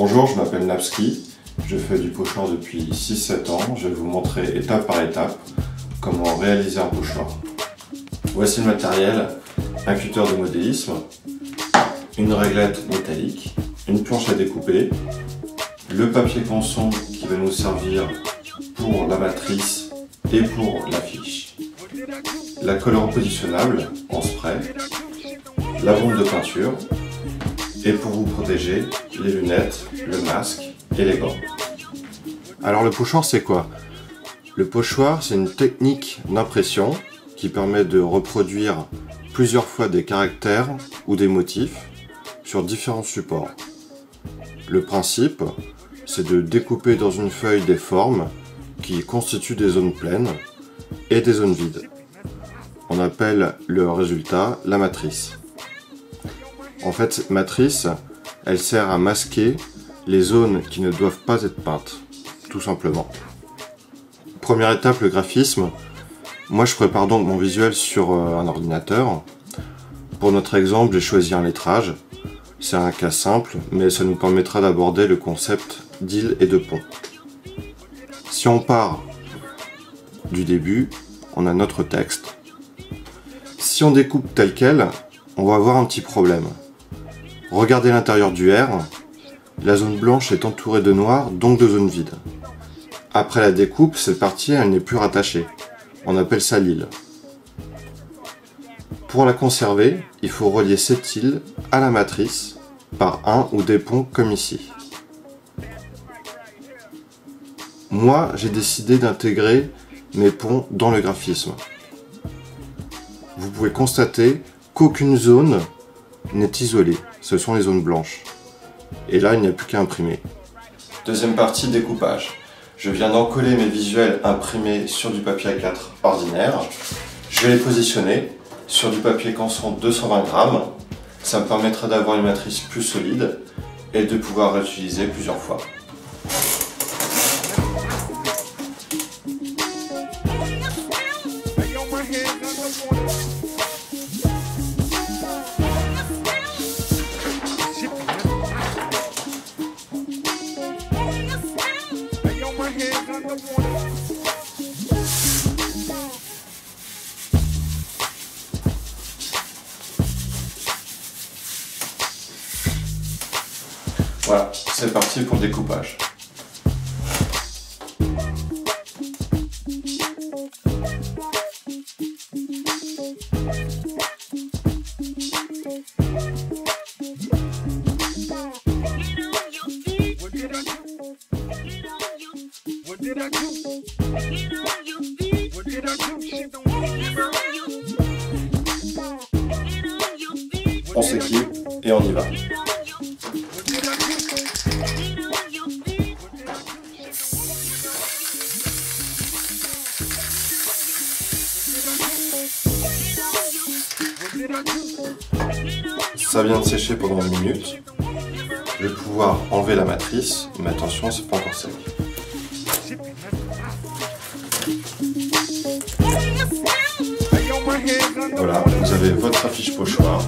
Bonjour, je m'appelle Napski, je fais du pochoir depuis 6-7 ans. Je vais vous montrer étape par étape comment réaliser un pochoir. Voici le matériel: un cutter de modélisme, une réglette métallique, une planche à découper, le papier canson qui va nous servir pour la matrice et pour l'affiche, la colle repositionnable en spray, la bombe de peinture, et pour vous protéger, les lunettes, le masque et les gants. Alors le pochoir, c'est quoi? Le pochoir, c'est une technique d'impression qui permet de reproduire plusieurs fois des caractères ou des motifs sur différents supports. Le principe, c'est de découper dans une feuille des formes qui constituent des zones pleines et des zones vides. On appelle le résultat la matrice. En fait, cette matrice, elle sert à masquer les zones qui ne doivent pas être peintes, tout simplement. Première étape, le graphisme. Moi, je prépare donc mon visuel sur un ordinateur. Pour notre exemple, j'ai choisi un lettrage. C'est un cas simple, mais ça nous permettra d'aborder le concept d'île et de pont. Si on part du début, on a notre texte. Si on découpe tel quel, on va avoir un petit problème. Regardez l'intérieur du R, la zone blanche est entourée de noir, donc de zones vides. Après la découpe, cette partie elle n'est plus rattachée. On appelle ça l'île. Pour la conserver, il faut relier cette île à la matrice par un ou des ponts comme ici. Moi, j'ai décidé d'intégrer mes ponts dans le graphisme. Vous pouvez constater qu'aucune zone n'est isolée, ce sont les zones blanches. Et là, il n'y a plus qu'à imprimer. Deuxième partie, découpage. Je viens d'encoller mes visuels imprimés sur du papier A4 ordinaire. Je vais les positionner sur du papier canson 220 grammes. Ça me permettra d'avoir une matrice plus solide et de pouvoir réutiliser plusieurs fois. Voilà, c'est parti pour le découpage. On s'équipe et on y va. Ça vient de sécher pendant 1 minute. Je vais pouvoir enlever la matrice, mais attention, c'est pas encore sec. Voilà, vous avez votre affiche pochoir.